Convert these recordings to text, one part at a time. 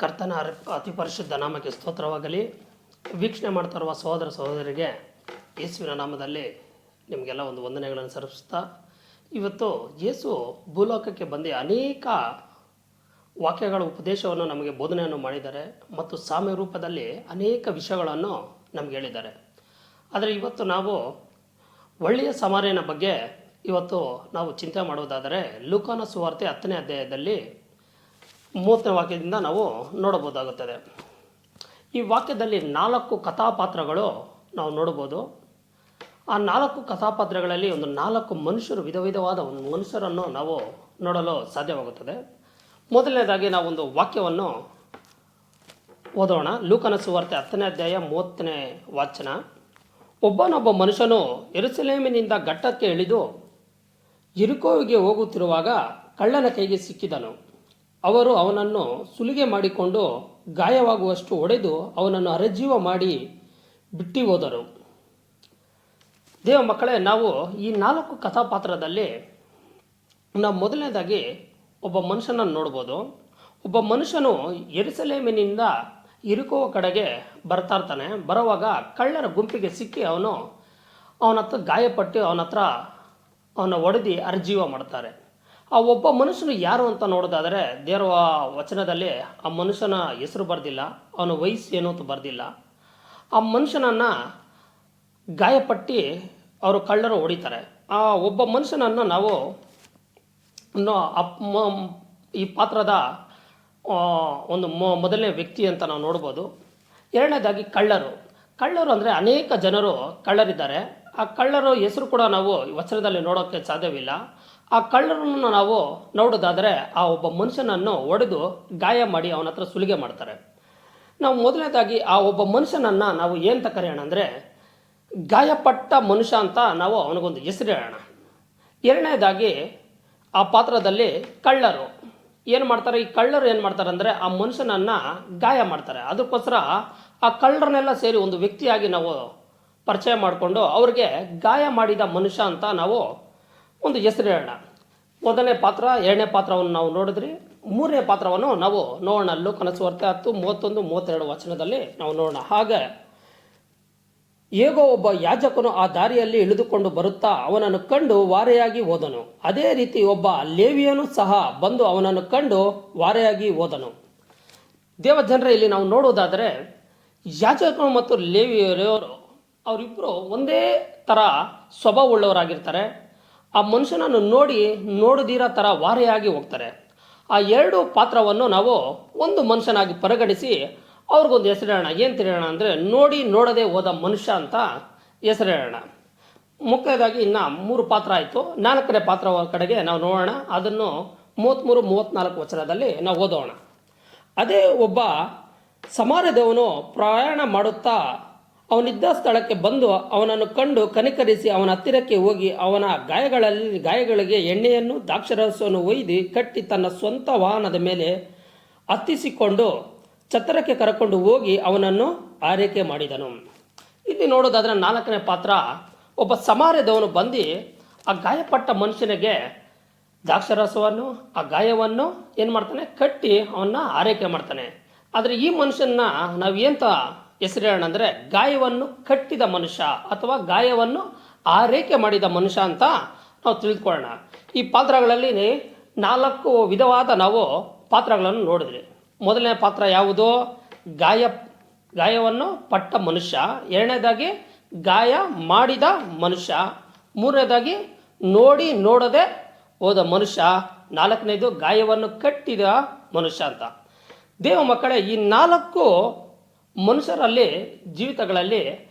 ಕರ್ತನ ಅತಿ ಪರಿಶುದ್ಧ ನಾಮಕ್ಕೆ ಸ್ತೋತ್ರವಾಗಲಿ. ವೀಕ್ಷಣೆ ಮಾಡ್ತಾರುವ ಸಹೋದರ ಸಹೋದರಿಗೆ ಯೇಸುವಿನ ನಾಮದಲ್ಲಿ ನಿಮಗೆಲ್ಲ ಒಂದು ವಂದನೆಗಳನ್ನು ಸಲ್ಲಿಸುತ್ತಾ, ಇವತ್ತು ಯೇಸು ಭೂಲೋಕಕ್ಕೆ ಬಂದು ಅನೇಕ ವಾಕ್ಯಗಳ ಉಪದೇಶವನ್ನು ನಮಗೆ ಬೋಧನೆಯನ್ನು ಮಾಡಿದ್ದಾರೆ ಮತ್ತು ಸಾಮ್ಯ ರೂಪದಲ್ಲಿ ಅನೇಕ ವಿಷಯಗಳನ್ನು ನಮಗೆ ಹೇಳಿದ್ದಾರೆ. ಆದರೆ ಇವತ್ತು ನಾವು ಒಳ್ಳೆಯ ಸಮಾರ್ಯನ ಬಗ್ಗೆ ಇವತ್ತು ನಾವು ಚಿಂತೆ ಮಾಡುವುದಾದರೆ ಲೂಕನ ಸುವಾರ್ತೆ 10ನೇ ಅಧ್ಯಾಯದಲ್ಲಿ 30ನೇ ವಾಕ್ಯದಿಂದ ನಾವು ನೋಡಬಹುದಾಗುತ್ತದೆ. ಈ ವಾಕ್ಯದಲ್ಲಿ 4 ಕಥಾಪಾತ್ರಗಳು ನಾವು ನೋಡಬಹುದು. ಆ 4 ಕಥಾಪಾತ್ರಗಳಲ್ಲಿ ಒಂದು 4 ಮನುಷ್ಯರು, ವಿಧವಾದ ಒಂದು ಮನುಷ್ಯರನ್ನು ನಾವು ನೋಡಲು ಸಾಧ್ಯವಾಗುತ್ತದೆ. ಮೊದಲನೇದಾಗಿ ನಾವು ಒಂದು ವಾಕ್ಯವನ್ನು ಓದೋಣ. ಲೂಕನ ಸುವಾರ್ತೆ 10ನೇ ಅಧ್ಯಾಯ 30ನೇ ವಾಚನ. ಒಬ್ಬನೊಬ್ಬ ಮನುಷ್ಯನು ಯೆರೂಸಲೇಮಿನಿಂದ ಘಟ್ಟಕ್ಕೆ ಇಳಿದು ಯೆರಿಕೋವಿಗೆ ಹೋಗುತ್ತಿರುವಾಗ ಕಳ್ಳನ ಕೈಗೆ ಸಿಕ್ಕಿದನು. ಅವರು ಅವನನ್ನು ಸುಲಿಗೆ ಮಾಡಿಕೊಂಡು ಗಾಯವಾಗುವಷ್ಟು ಹೊಡೆದು ಅವನನ್ನು ಅರೆಜೀವ ಮಾಡಿ ಬಿಟ್ಟು ಹೋದರು. ದೇವ ಮಕ್ಕಳೇ, ನಾವು ಈ 4 ಕಥಾಪಾತ್ರದಲ್ಲಿ ನಾವು ಮೊದಲನೇದಾಗಿ ಒಬ್ಬ ಮನುಷ್ಯನನ್ನು ನೋಡ್ಬೋದು. ಒಬ್ಬ ಮನುಷ್ಯನು ಯೆರೂಸಲೇಮಿನಿಂದ ಯೆರಿಕೋ ಕಡೆಗೆ ಬರ್ತಾ ಇರ್ತಾನೆ. ಬರುವಾಗ ಕಳ್ಳರ ಗುಂಪಿಗೆ ಸಿಕ್ಕಿ ಅವನ ಹತ್ರ ಗಾಯಪಟ್ಟು ಅವನ ಹೊಡೆದು ಅರೆಜೀವ ಮಾಡ್ತಾರೆ. ಆ ಒಬ್ಬ ಮನುಷ್ಯನು ಯಾರು ಅಂತ ನೋಡೋದಾದರೆ ದೇವರ ವಚನದಲ್ಲಿ ಆ ಮನುಷ್ಯನ ಹೆಸರು ಬರೆದಿಲ್ಲ, ಅವನ ವಯಸ್ಸು ಏನು ಅಂತ ಬರೆದಿಲ್ಲ. ಆ ಮನುಷ್ಯನನ್ನು ಗಾಯಪಟ್ಟು ಅವರು ಕಳ್ಳರು ಹೊಡಿತಾರೆ. ಆ ಒಬ್ಬ ಮನುಷ್ಯನನ್ನು ನಾವು ಈ ಪಾತ್ರದ ಒಂದು ಮೊದಲನೇ ವ್ಯಕ್ತಿ ಅಂತ ನಾವು ನೋಡ್ಬೋದು. ಎರಡನೇದಾಗಿ ಕಳ್ಳರು ಅಂದರೆ ಅನೇಕ ಜನರು ಕಳ್ಳರಿದ್ದಾರೆ. ಆ ಕಳ್ಳರ ಹೆಸರು ಕೂಡ ನಾವು ವಚನದಲ್ಲಿ ನೋಡೋಕ್ಕೆ ಸಾಧ್ಯವಿಲ್ಲ. ಆ ಕಳ್ಳರನ್ನು ನಾವು ನೋಡೋದಾದರೆ ಆ ಒಬ್ಬ ಮನುಷ್ಯನನ್ನು ಹೊಡೆದು ಗಾಯ ಮಾಡಿ ಅವನ ಹತ್ರ ಸುಲಿಗೆ ಮಾಡ್ತಾರೆ. ನಾವು ಮೊದಲನೇದಾಗಿ ಆ ಒಬ್ಬ ಮನುಷ್ಯನನ್ನು ನಾವು ಏನಂತ ಕರೆಯೋಣ ಅಂದರೆ ಗಾಯಪಟ್ಟ ಮನುಷ್ಯ ಅಂತ ನಾವು ಅವನಿಗೊಂದು ಹೆಸರು ಹೇಳೋಣ. ಎರಡನೇದಾಗಿ ಆ ಪಾತ್ರದಲ್ಲಿ ಕಳ್ಳರು ಏನು ಮಾಡ್ತಾರೆ, ಈ ಕಳ್ಳರು ಏನು ಮಾಡ್ತಾರೆ ಅಂದರೆ ಆ ಮನುಷ್ಯನನ್ನು ಗಾಯ ಮಾಡ್ತಾರೆ. ಅದಕ್ಕೋಸ್ಕರ ಆ ಕಳ್ಳರನ್ನೆಲ್ಲ ಸೇರಿ ಒಂದು ವ್ಯಕ್ತಿಯಾಗಿ ನಾವು ಪರಿಚಯ ಮಾಡಿಕೊಂಡು ಅವ್ರಿಗೆ ಗಾಯ ಮಾಡಿದ ಮನುಷ್ಯ ಅಂತ ನಾವು ಒಂದು ಹೆಸರು ಹೇಳೋಣ. ಮೊದಲನೇ ಪಾತ್ರ, ಎರಡನೇ ಪಾತ್ರವನ್ನು ನಾವು ನೋಡಿದ್ರಿ. ಮೂರನೇ ಪಾತ್ರವನ್ನು ನಾವು ನೋಡೋಣ. ಲೂಕನ ಸುವಾರ್ತೆ 10, 31, 32 ವಚನದಲ್ಲಿ ನಾವು ನೋಡೋಣ. ಹಾಗೆ ಹೇಗೋ ಒಬ್ಬ ಯಾಜಕನು ಆ ದಾರಿಯಲ್ಲಿ ಇಳಿದುಕೊಂಡು ಬರುತ್ತಾ ಅವನನ್ನು ಕಂಡು ವಾರೆಯಾಗಿ ಹೋದನು. ಅದೇ ರೀತಿ ಒಬ್ಬ ಲೇವಿಯನು ಸಹ ಬಂದು ಅವನನ್ನು ಕಂಡು ವಾರೆಯಾಗಿ ಹೋದನು. ದೇವಜನರೇ, ಇಲ್ಲಿ ನಾವು ನೋಡುವುದಾದರೆ ಯಾಜಕನು ಮತ್ತು ಲೇವಿಯರು ಅವರಿಬ್ಬರು ಒಂದೇ ಥರ ಸ್ವಭಾವವುಳ್ಳವರಾಗಿರ್ತಾರೆ. ಆ ಮನುಷ್ಯನನ್ನು ನೋಡದಿರೋ ಥರ ವಾರೆಯಾಗಿ ಹೋಗ್ತಾರೆ. ಆ 2 ಪಾತ್ರವನ್ನು ನಾವು ಒಂದು ಮನುಷ್ಯನಾಗಿ ಪರಿಗಣಿಸಿ ಅವ್ರಿಗೊಂದು ಹೆಸರು ಹೇಳೋಣ. ಏನು ತಿಳಿಯೋಣ ಅಂದರೆ ನೋಡದೆ ಹೋದ ಮನುಷ್ಯ ಅಂತ ಹೆಸರು ಹೇಳೋಣ. ಮುಖ್ಯದಾಗಿ ಇನ್ನು 3 ಪಾತ್ರ ಆಯಿತು. 4ನೇ ಪಾತ್ರ ಕಡೆಗೆ ನಾವು ನೋಡೋಣ. ಅದನ್ನು 33, 34 ವಚನದಲ್ಲಿ ನಾವು ಓದೋಣ. ಅದೇ ಒಬ್ಬ ಸಮಾರ್ಯದವನು ಪ್ರಯಾಣ ಮಾಡುತ್ತಾ ಅವನಿದ್ದ ಸ್ಥಳಕ್ಕೆ ಬಂದು ಅವನನ್ನು ಕಂಡು ಕನಿಕರಿಸಿ ಅವನ ಹತ್ತಿರಕ್ಕೆ ಹೋಗಿ ಅವನ ಗಾಯಗಳಿಗೆ ಎಣ್ಣೆಯನ್ನು ದ್ರಾಕ್ಷಾರಸವನ್ನು ಒಯ್ದು ಕಟ್ಟಿ ತನ್ನ ಸ್ವಂತ ವಾಹನದ ಮೇಲೆ ಹತ್ತಿಸಿಕೊಂಡು ಛತ್ರಕ್ಕೆ ಕರಕೊಂಡು ಹೋಗಿ ಅವನನ್ನು ಆರೈಕೆ ಮಾಡಿದನು. ಇಲ್ಲಿ ನೋಡೋದಾದರೆ 4ನೇ ಪಾತ್ರ, ಒಬ್ಬ ಸಮಾರ್ಯದವನು ಬಂದು ಆ ಗಾಯಪಟ್ಟ ಮನುಷ್ಯನಿಗೆ ದ್ರಾಕ್ಷಾರಸವನ್ನು ಆ ಗಾಯವನ್ನು ಏನು ಮಾಡ್ತಾನೆ, ಕಟ್ಟಿ ಅವನ್ನ ಆರೈಕೆ ಮಾಡ್ತಾನೆ. ಆದರೆ ಈ ಮನುಷ್ಯನ ನಾವು ಏನಂತ ಹೆಸರು ಹೇಳೋಣ ಅಂದರೆ ಗಾಯವನ್ನು ಕಟ್ಟಿದ ಮನುಷ್ಯ ಅಥವಾ ಗಾಯವನ್ನು ಆರೈಕೆ ಮಾಡಿದ ಮನುಷ್ಯ ಅಂತ ನಾವು ತಿಳಿದುಕೊಳ್ಳೋಣ. ಈ ಪಾತ್ರಗಳಲ್ಲಿ 4 ವಿಧವಾದ ನಾವು ಪಾತ್ರಗಳನ್ನು ನೋಡಿದ್ರಿ. ಮೊದಲನೇ ಪಾತ್ರ ಯಾವುದು? ಗಾಯವನ್ನು ಪಟ್ಟ ಮನುಷ್ಯ. ಎರಡನೇದಾಗಿ ಗಾಯ ಮಾಡಿದ ಮನುಷ್ಯ. ಮೂರನೇದಾಗಿ ನೋಡದೆ ಹೋದ ಮನುಷ್ಯ. 4ನೇದು ಗಾಯವನ್ನು ಕಟ್ಟಿದ ಮನುಷ್ಯ ಅಂತ. ದೇವ ಮಕ್ಕಳೇ, ಈ 4 ಮನುಷ್ಯರಲ್ಲಿ ಜೀವಿತಗಳಲ್ಲಿ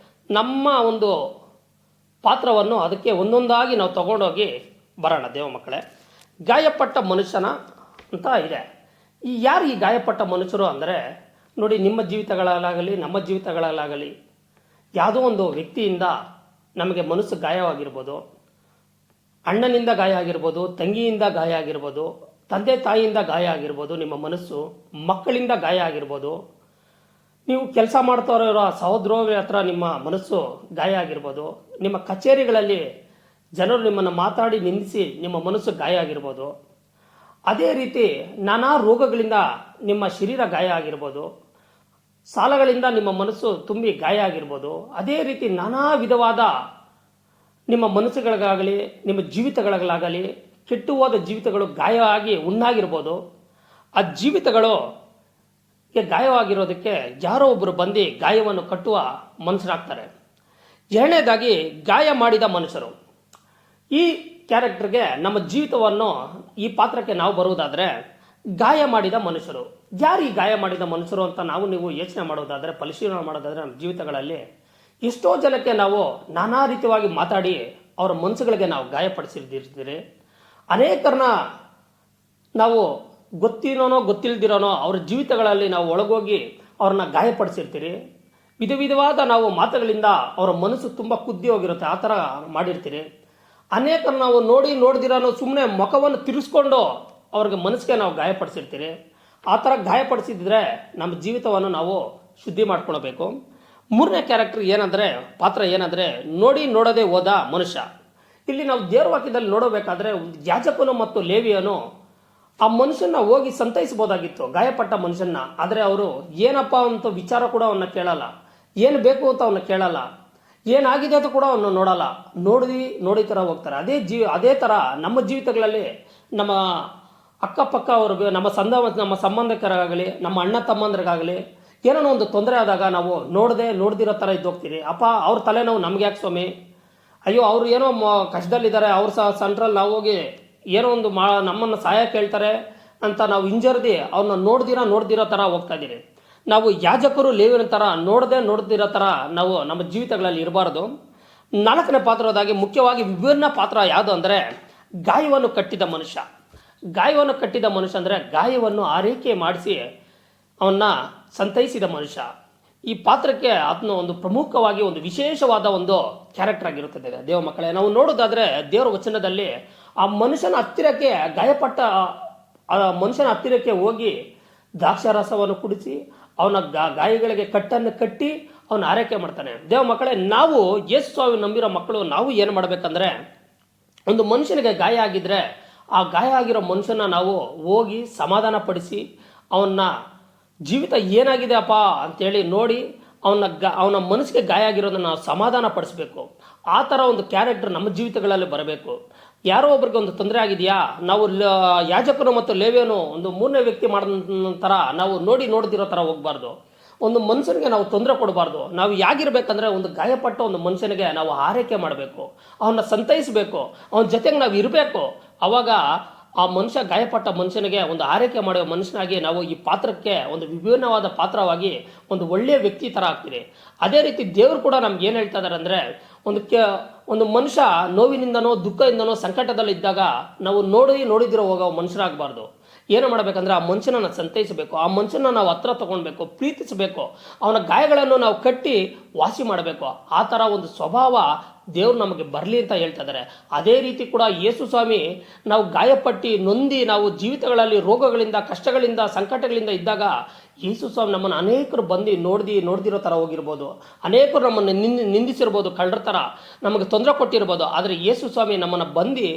ನಮ್ಮ ಒಂದು ಪಾತ್ರವನ್ನು ಅದಕ್ಕೆ ಒಂದೊಂದಾಗಿ ನಾವು ತಗೊಂಡೋಗಿ ಬರೋಣ. ದೇವ ಮಕ್ಕಳೇ, ಗಾಯಪಟ್ಟ ಮನುಷ್ಯನ ಅಂತ ಇದೆ. ಯಾರು ಈ ಗಾಯಪಟ್ಟ ಮನುಷ್ಯರು ಅಂದರೆ ನೋಡಿ, ನಿಮ್ಮ ಜೀವಿತಗಳಲ್ಲಾಗಲಿ ನಮ್ಮ ಜೀವಿತಗಳಲ್ಲಾಗಲಿ ಯಾವುದೋ ಒಂದು ವ್ಯಕ್ತಿಯಿಂದ ನಮಗೆ ಮನಸ್ಸು ಗಾಯವಾಗಿರ್ಬೋದು. ಅಣ್ಣನಿಂದ ಗಾಯ ಆಗಿರ್ಬೋದು, ತಂಗಿಯಿಂದ ಗಾಯ ಆಗಿರ್ಬೋದು, ತಂದೆ ತಾಯಿಯಿಂದ ಗಾಯ ಆಗಿರ್ಬೋದು, ನಿಮ್ಮ ಮನಸ್ಸು ಮಕ್ಕಳಿಂದ ಗಾಯ ಆಗಿರ್ಬೋದು, ನೀವು ಕೆಲಸ ಮಾಡ್ತಾ ಇರೋ ಸಹೋದ್ಯೋಗಿ ಹತ್ರ ನಿಮ್ಮ ಮನಸ್ಸು ಗಾಯ ಆಗಿರ್ಬೋದು, ನಿಮ್ಮ ಕಚೇರಿಗಳಲ್ಲಿ ಜನರು ನಿಮ್ಮನ್ನು ಮಾತಾಡಿ ನಿಂದಿಸಿ ನಿಮ್ಮ ಮನಸ್ಸು ಗಾಯ ಆಗಿರ್ಬೋದು. ಅದೇ ರೀತಿ ನಾನಾ ರೋಗಗಳಿಂದ ನಿಮ್ಮ ಶರೀರ ಗಾಯ ಆಗಿರ್ಬೋದು, ಸಾಲಗಳಿಂದ ನಿಮ್ಮ ಮನಸ್ಸು ತುಂಬಿ ಗಾಯ ಆಗಿರ್ಬೋದು. ಅದೇ ರೀತಿ ನಾನಾ ವಿಧವಾದ ನಿಮ್ಮ ಮನಸ್ಸುಗಳಿಗಾಗಲಿ ನಿಮ್ಮ ಜೀವಿತಗಳಿಗಾಗಲಿ ಕೆಟ್ಟು ಹೋದ ಜೀವಿತಗಳು ಗಾಯ ಆಗಿ ಉಣ್ಣಾಗಿರ್ಬೋದು. ಆ ಜೀವಿತಗಳು ಗಾಯವಾಗಿರೋದಕ್ಕೆ ಯಾರೋ ಒಬ್ಬರು ಬಂದು ಗಾಯವನ್ನು ಕಟ್ಟುವ ಮನುಷ್ಯರಾಗ್ತಾರೆ. ಎರಡನೇದಾಗಿ ಗಾಯ ಮಾಡಿದ ಮನುಷ್ಯರು. ಈ ಕ್ಯಾರೆಕ್ಟರ್ಗೆ ನಮ್ಮ ಜೀವಿತವನ್ನು ಈ ಪಾತ್ರಕ್ಕೆ ನಾವು ಬರುವುದಾದರೆ ಗಾಯ ಮಾಡಿದ ಮನುಷ್ಯರು. ಯಾರು ಈ ಗಾಯ ಮಾಡಿದ ಮನುಷ್ಯರು ಅಂತ ನಾವು ನೀವು ಯೋಚನೆ ಮಾಡೋದಾದರೆ, ಪರಿಶೀಲನೆ ಮಾಡೋದಾದರೆ, ನಮ್ಮ ಜೀವಿತಗಳಲ್ಲಿ ಎಷ್ಟೋ ಜನಕ್ಕೆ ನಾವು ನಾನಾ ರೀತಿಯಾಗಿ ಮಾತಾಡಿ ಅವರ ಮನಸ್ಸುಗಳಿಗೆ ನಾವು ಗಾಯಪಡಿಸಿರ್ತೀರಿ. ಅನೇಕರನ್ನ ನಾವು ಗೊತ್ತಿರೋನೋ ಗೊತ್ತಿಲ್ದಿರೋನೋ ಅವ್ರ ಜೀವಿತಗಳಲ್ಲಿ ನಾವು ಒಳಗೋಗಿ ಅವ್ರನ್ನ ಗಾಯಪಡಿಸಿರ್ತೀರಿ. ವಿಧವಾದ ನಾವು ಮಾತುಗಳಿಂದ ಅವರ ಮನಸ್ಸು ತುಂಬ ಕುದ್ದಿ ಹೋಗಿರುತ್ತೆ, ಆ ಥರ ಮಾಡಿರ್ತೀರಿ. ಅನೇಕರು ನಾವು ನೋಡ್ದಿರೋನೋ ಸುಮ್ಮನೆ ಮುಖವನ್ನು ತಿರ್ಸ್ಕೊಂಡು ಅವ್ರಿಗೆ ಮನಸ್ಸಿಗೆ ನಾವು ಗಾಯಪಡಿಸಿರ್ತೀರಿ. ಆ ಥರ ಗಾಯಪಡಿಸಿದ್ರೆ ನಮ್ಮ ಜೀವಿತವನ್ನು ನಾವು ಶುದ್ಧಿ ಮಾಡ್ಕೊಳ್ಬೇಕು. ಮೂರನೇ ಕ್ಯಾರೆಕ್ಟರ್ ಏನಂದರೆ, ಪಾತ್ರ ಏನಂದರೆ ನೋಡದೆ ಹೋದ ಮನುಷ್ಯ. ಇಲ್ಲಿ ನಾವು ದೇವ್ರ ವಾಕ್ಯದಲ್ಲಿ ನೋಡಬೇಕಾದ್ರೆ ಯಾಜಕನು ಮತ್ತು ಲೇವಿಯನು ಆ ಮನುಷ್ಯನ ಹೋಗಿ ಸಂತೈಸ್ಬೋದಾಗಿತ್ತು, ಗಾಯಪಟ್ಟ ಮನುಷ್ಯನ. ಆದರೆ ಅವರು ಏನಪ್ಪ ಅಂತ ವಿಚಾರ ಕೂಡ ಅವನ್ನ ಕೇಳಲ್ಲ, ಏನು ಬೇಕು ಅಂತ ಅವನ್ನ ಕೇಳಲ್ಲ, ಏನಾಗಿದೆ ಅಂತ ಕೂಡ ಅವನ್ನ ನೋಡಲ್ಲ. ನೋಡಿ ಥರ ಹೋಗ್ತಾರೆ. ಅದೇ ಥರ ನಮ್ಮ ಜೀವಿತಗಳಲ್ಲಿ ನಮ್ಮ ಅಕ್ಕಪಕ್ಕ ಅವ್ರಿಗೆ ನಮ್ಮ ಸಂಬಂಧಿಕರಾಗಲಿ ನಮ್ಮ ಅಣ್ಣ ತಮ್ಮಂದ್ರಿಗಾಗಲಿ ಏನೋ ಒಂದು ತೊಂದರೆ ಆದಾಗ ನಾವು ನೋಡ್ದಿರೋ ಥರ ಇದ್ದು ಹೋಗ್ತೀರಿ. ಅಪ್ಪ ಅವ್ರ ತಲೆನೋವು ನಮ್ಗೆ ಯಾಕೆ ಸ್ವಾಮಿ, ಅಯ್ಯೋ ಅವ್ರು ಏನೋ ಕಷ್ಟದಲ್ಲಿದ್ದಾರೆ, ಅವ್ರು ಸಹ ಸೆಂಟ್ರಲ್ಲಿ ನಾವು ಹೋಗಿ ಏನೋ ಒಂದು ನಮ್ಮನ್ನು ಸಹಾಯ ಕೇಳ್ತಾರೆ ಅಂತ ನಾವು ಹಿಂಜರ್ದಿ ಅವ್ರನ್ನ ನೋಡ್ದಿರೋ ಥರ ಹೋಗ್ತಾ ಇದ್ದೀರಿ. ನಾವು ಯಾಜಕರು ಲೇವಿನ ಥರ ನೋಡ್ದಿರೋ ಥರ ನಾವು ನಮ್ಮ ಜೀವಿತಗಳಲ್ಲಿ ಇರಬಾರ್ದು. ನಾಲ್ಕನೇ ಪಾತ್ರದಾಗಿ ಮುಖ್ಯವಾಗಿ ವಿಭಿನ್ನ ಪಾತ್ರ ಯಾವುದು ಅಂದರೆ ಗಾಯವನ್ನು ಕಟ್ಟಿದ ಮನುಷ್ಯ. ಗಾಯವನ್ನು ಕಟ್ಟಿದ ಮನುಷ್ಯ ಅಂದರೆ ಗಾಯವನ್ನು ಆರೈಕೆ ಮಾಡಿಸಿ ಅವನ್ನ ಸಂತೈಸಿದ ಮನುಷ್ಯ. ಈ ಪಾತ್ರಕ್ಕೆ ಅದನ್ನು ಒಂದು ಪ್ರಮುಖವಾಗಿ ಒಂದು ವಿಶೇಷವಾದ ಒಂದು ಕ್ಯಾರೆಕ್ಟರ್ ಆಗಿರುತ್ತದೆ. ದೇವ ಮಕ್ಕಳೇ, ನಾವು ನೋಡೋದಾದರೆ ದೇವರ ವಚನದಲ್ಲಿ ಆ ಮನುಷ್ಯನ ಹತ್ತಿರಕ್ಕೆ ಗಾಯಪಟ್ಟ ಆ ಮನುಷ್ಯನ ಹತ್ತಿರಕ್ಕೆ ಹೋಗಿ ದ್ರಾಕ್ಷಾರಸವನ್ನು ಕುಡಿಸಿ ಅವನ ಗಾಯಗಳಿಗೆ ಕಟ್ಟನ್ನು ಕಟ್ಟಿ ಅವನ ಆರೈಕೆ ಮಾಡ್ತಾನೆ. ದೇವ ಮಕ್ಕಳೇ, ನಾವು ಯೇಸು ಸ್ವಾಮಿ ನಂಬಿರೋ ಮಕ್ಕಳು ನಾವು ಏನು ಮಾಡಬೇಕಂದ್ರೆ, ಒಂದು ಮನುಷ್ಯನಿಗೆ ಗಾಯ ಆಗಿದ್ರೆ ಆ ಗಾಯ ಆಗಿರೋ ಮನುಷ್ಯನ ನಾವು ಹೋಗಿ ಸಮಾಧಾನ ಪಡಿಸಿ ಅವನ್ನ ಜೀವಿತ ಏನಾಗಿದೆ ಅಪ್ಪ ಅಂತೇಳಿ ನೋಡಿ ಅವನ ಮನಸ್ಸಿಗೆ ಗಾಯ ಆಗಿರೋದನ್ನ ನಾವು ಸಮಾಧಾನ ಪಡಿಸ್ಬೇಕು. ಆ ಥರ ಒಂದು ಕ್ಯಾರೆಕ್ಟರ್ ನಮ್ಮ ಜೀವಿತಗಳಲ್ಲಿ ಬರಬೇಕು. ಯಾರೋ ಒಬ್ರಿಗೆ ಒಂದು ತೊಂದರೆ ಆಗಿದೆಯಾ, ನಾವು ಯಾಜಕರು ಮತ್ತು ಲೇವಿಯನು ಒಂದು ಮೂರನೇ ವ್ಯಕ್ತಿ ಮಾಡಿದ ಥರ ನಾವು ನೋಡ್ದಿರೋ ಥರ ಹೋಗ್ಬಾರ್ದು. ಒಂದು ಮನುಷ್ಯನಿಗೆ ನಾವು ತೊಂದರೆ ಕೊಡಬಾರ್ದು. ನಾವು ಯಾಗಿರ್ಬೇಕಂದ್ರೆ ಒಂದು ಗಾಯಪಟ್ಟ ಒಂದು ಮನುಷ್ಯನಿಗೆ ನಾವು ಆರೈಕೆ ಮಾಡಬೇಕು, ಅವನ್ನ ಸಂತೈಸಬೇಕು, ಅವನ ಜೊತೆಗೆ ನಾವು ಇರಬೇಕು. ಅವಾಗ ಆ ಮನುಷ್ಯ ಗಾಯಪಟ್ಟ ಮನುಷ್ಯನಿಗೆ ಒಂದು ಆರೈಕೆ ಮಾಡುವ ಮನುಷ್ಯನಾಗಿ ನಾವು ಈ ಪಾತ್ರಕ್ಕೆ ಒಂದು ವಿಭಿನ್ನವಾದ ಪಾತ್ರವಾಗಿ ಒಂದು ಒಳ್ಳೆಯ ವ್ಯಕ್ತಿ ಥರ ಆಗ್ತೀರಿ. ಅದೇ ರೀತಿ ದೇವರು ಕೂಡ ನಮ್ಗೆ ಏನು ಹೇಳ್ತಾ ಇದ್ದಾರೆ ಅಂದರೆ, ಒಂದು ಮನುಷ್ಯ ನೋವಿನಿಂದನೋ ದುಃಖದಿಂದನೋ ಸಂಕಟದಲ್ಲಿ ಇದ್ದಾಗ ನಾವು ನೋಡಿದಿರೋ ಹೋಗೋ ಮನುಷ್ಯರಾಗಬಾರ್ದು. ಏನು ಮಾಡಬೇಕಂದ್ರೆ ಆ ಮನುಷ್ಯನನ್ನು ಸಂತೈಸಬೇಕು, ಆ ಮನುಷ್ಯನ ನಾವು ಹತ್ರ ತಗೊಳ್ಬೇಕು, ಪ್ರೀತಿಸಬೇಕು, ಅವನ ಗಾಯಗಳನ್ನು ನಾವು ಕಟ್ಟಿ ವಾಸಿ ಮಾಡಬೇಕು. ಆ ಥರ ಒಂದು ಸ್ವಭಾವ ದೇವ್ರು ನಮಗೆ ಬರಲಿ ಅಂತ ಹೇಳ್ತಾ ಇದ್ದಾರೆ. ಅದೇ ರೀತಿ ಕೂಡ ಯೇಸು ಸ್ವಾಮಿ ನಾವು ಗಾಯಪಟ್ಟು ನೊಂದಿ ನಾವು ಜೀವಿತಗಳಲ್ಲಿ ರೋಗಗಳಿಂದ ಕಷ್ಟಗಳಿಂದ ಸಂಕಟಗಳಿಂದ ಇದ್ದಾಗ ಯೇಸು ಸ್ವಾಮಿ ನಮ್ಮನ್ನು ಅನೇಕರು ಬಂದು ನೋಡ್ದಿರೋ ಥರ ಹೋಗಿರ್ಬೋದು, ಅನೇಕರು ನಮ್ಮನ್ನು ನಿಂದಿಸಿರ್ಬೋದು, ಕಳ್ಳರ ಥರ ನಮಗೆ ತೊಂದರೆ ಕೊಟ್ಟಿರ್ಬೋದು. ಆದರೆ ಯೇಸು ಸ್ವಾಮಿ ನಮ್ಮನ್ನು ಬಂದು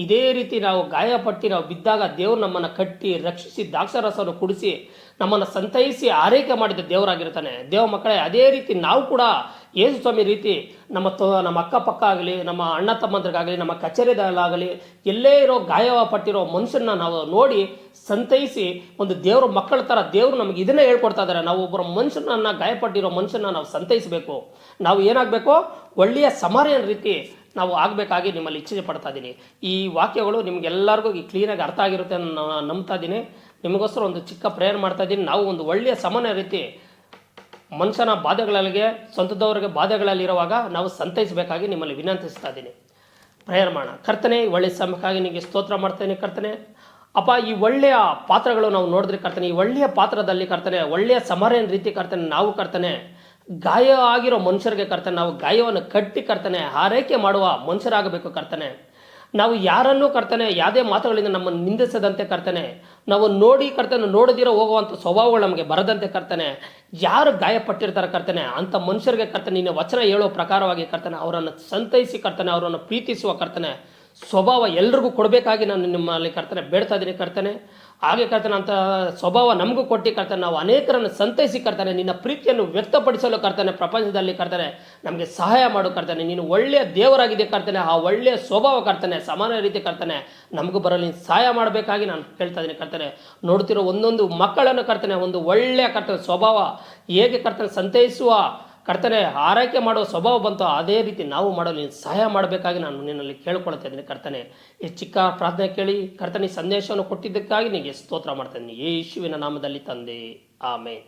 ಇದೇ ರೀತಿ ನಾವು ಗಾಯಪಟ್ಟು ನಾವು ಬಿದ್ದಾಗ ದೇವ್ರು ನಮ್ಮನ್ನು ಕಟ್ಟಿ ರಕ್ಷಿಸಿ ದ್ರಾಕ್ಷಾರಸವನ್ನು ಕುಡಿಸಿ ನಮ್ಮನ್ನು ಸಂತೈಸಿ ಆರೈಕೆ ಮಾಡಿದ ದೇವರಾಗಿರ್ತಾನೆ. ದೇವ ಮಕ್ಕಳೇ, ಅದೇ ರೀತಿ ನಾವು ಕೂಡ ಯೇಸು ಸ್ವಾಮಿ ರೀತಿ ನಮ್ಮ ಅಕ್ಕಪಕ್ಕ ಆಗಲಿ, ನಮ್ಮ ಅಣ್ಣ ತಮ್ಮಂದ್ರಿಗಾಗಲಿ, ನಮ್ಮ ಕಚೇರಿದಲ್ಲಾಗಲಿ ಎಲ್ಲೇ ಇರೋ ಗಾಯಪಟ್ಟಿರೋ ಮನುಷ್ಯನ ನಾವು ನೋಡಿ ಸಂತೈಸಿ ಒಂದು ದೇವ್ರ ಮಕ್ಕಳ ಥರ ದೇವರು ನಮಗೆ ಇದನ್ನೇ ಹೇಳ್ಕೊಡ್ತಾ ಇದ್ದಾರೆ. ನಾವು ಒಬ್ಬರ ಮನುಷ್ಯನನ್ನು ಗಾಯಪಟ್ಟಿರೋ ಮನುಷ್ಯನ ನಾವು ಸಂತೈಸಬೇಕು. ನಾವು ಏನಾಗಬೇಕು, ಒಳ್ಳೆಯ ಸಮಾರ್ಯನ ರೀತಿ ನಾವು ಆಗಬೇಕಾಗಿ ನಿಮ್ಮಲ್ಲಿ ಇಚ್ಛೆ ಪಡ್ತಾ ಇದ್ದೀನಿ. ಈ ವಾಕ್ಯಗಳು ನಿಮಗೆಲ್ಲರಿಗೂ ಕ್ಲೀನಾಗಿ ಅರ್ಥ ಆಗಿರುತ್ತೆ ಅಂತ ನಾನು ನಂಬ್ತಾ ಇದ್ದೀನಿ. ನಿಮಗೋಸ್ಕರ ಒಂದು ಚಿಕ್ಕ ಪ್ರೇಯರ್ ಮಾಡ್ತಾ ಇದ್ದೀನಿ. ನಾವು ಒಂದು ಒಳ್ಳೆಯ ಸಮಾನ ರೀತಿ ಮನುಷ್ಯನ ಬಾಧೆಗಳಿಗೆ ಸ್ವಂತದವರಿಗೆ ಬಾಧೆಗಳಲ್ಲಿರುವಾಗ ನಾವು ಸಂತೈಸಬೇಕಾಗಿ ನಿಮ್ಮಲ್ಲಿ ವಿನಂತಿಸ್ತಾ ಇದ್ದೀನಿ. ಪ್ರೇಯರ್ ಮಾಡೋಣ. ಕರ್ತನೆ, ಒಳ್ಳೆಯ ಸಮಯಕ್ಕಾಗಿ ನಿಮಗೆ ಸ್ತೋತ್ರ ಮಾಡ್ತೇನೆ ಕರ್ತನೆ. ಅಪ್ಪ, ಈ ಒಳ್ಳೆಯ ಪಾತ್ರಗಳು ನಾವು ನೋಡಿದ್ರೆ ಕರ್ತನೆ, ಈ ಒಳ್ಳೆಯ ಪಾತ್ರದಲ್ಲಿ ಕರ್ತನೆ ಒಳ್ಳೆಯ ಸಮಾರ್ಯನ ರೀತಿ ಕರ್ತನೆ ನಾವು ಕರ್ತನೆ ಗಾಯ ಆಗಿರೋ ಮನುಷ್ಯರಿಗೆ ಕರ್ತನೆ ನಾವು ಗಾಯವನ್ನು ಕಟ್ಟಿ ಕರ್ತನೆ ಆರೈಕೆ ಮಾಡುವ ಮನುಷ್ಯರಾಗಬೇಕು ಕರ್ತನೆ. ನಾವು ಯಾರನ್ನೂ ಕರ್ತನೆ ಯಾವುದೇ ಮಾತುಗಳಿಂದ ನಮ್ಮನ್ನು ನಿಂದಿಸದಂತೆ ಕರ್ತನೆ, ನಾವು ನೋಡದಿರೋ ಹೋಗುವಂಥ ಸ್ವಭಾವಗಳು ನಮಗೆ ಬರದಂತೆ ಕರ್ತನೆ, ಯಾರು ಗಾಯಪಟ್ಟಿರ್ತಾರೆ ಕರ್ತನೆ ಅಂಥ ಮನುಷ್ಯರಿಗೆ ಕರ್ತನೆ ನಿನ್ನ ವಚನ ಹೇಳೋ ಪ್ರಕಾರವಾಗಿ ಕರ್ತನೆ ಅವರನ್ನು ಸಂತೈಸಿ ಕರ್ತನೆ ಅವರನ್ನು ಪ್ರೀತಿಸುವ ಕರ್ತನೆ ಸ್ವಭಾವ ಎಲ್ರಿಗೂ ಕೊಡಬೇಕಾಗಿ ನಾನು ನಿಮ್ಮಲ್ಲಿ ಕರ್ತನೆ ಬೇಡ್ತಾ ಇದ್ದೀನಿ ಕರ್ತನೆ. ಹಾಗೆ ಕರ್ತನೆ ಅಂತ ಸ್ವಭಾವ ನಮಗೂ ಕೊಟ್ಟು ಕರ್ತನೆ ನಾವು ಅನೇಕರನ್ನು ಸಂತೈಸಿ ಕರ್ತನೆ ನಿನ್ನ ಪ್ರೀತಿಯನ್ನು ವ್ಯಕ್ತಪಡಿಸಲು ಕರ್ತನೆ ಪ್ರಪಂಚದಲ್ಲಿ ಕರ್ತನೆ ನಮಗೆ ಸಹಾಯ ಮಾಡು ಕರ್ತನೆ. ನೀನು ಒಳ್ಳೆಯ ದೇವರಾಗಿದೆ ಕರ್ತನೆ. ಆ ಒಳ್ಳೆಯ ಸ್ವಭಾವ ಕರ್ತನೆ ಸಮಾನ ರೀತಿ ಕರ್ತನೆ ನಮಗೂ ಬರಲು ನೀನು ಸಹಾಯ ಮಾಡಬೇಕಾಗಿ ನಾನು ಕೇಳ್ತಾ ಇದ್ದೀನಿ ಕರ್ತನೆ. ನೋಡ್ತಿರೋ ಒಂದೊಂದು ಮಕ್ಕಳನ್ನು ಕರ್ತನೆ ಒಂದು ಒಳ್ಳೆಯ ಕರ್ತನೆ ಸ್ವಭಾವ ಹೇಗೆ ಕರ್ತನೆ ಸಂತೈಸುವ ಕರ್ತನೆ ಆರೈಕೆ ಮಾಡುವ ಸ್ವಭಾವ ಬಂತು ಅದೇ ರೀತಿ ನಾವು ಮಾಡಲು ನೀನು ಸಹಾಯ ಮಾಡಬೇಕಾಗಿ ನಾನು ನಿನ್ನಲ್ಲಿ ಕೇಳ್ಕೊಳ್ತಾ ಇದ್ದೀನಿ ಕರ್ತನೆ. ಈ ಚಿಕ್ಕ ಪ್ರಾರ್ಥನೆ ಕೇಳಿ ಕರ್ತನೆ ಈ ಸಂದೇಶವನ್ನು ಕೊಟ್ಟಿದ್ದಕ್ಕಾಗಿ ನಿನಗೆ ಸ್ತೋತ್ರ ಮಾಡ್ತಾ ಇದ್ದೀನಿ ಯೇಸುವಿನ ನಾಮದಲ್ಲಿ ತಂದೆ, ಆಮೇನ್.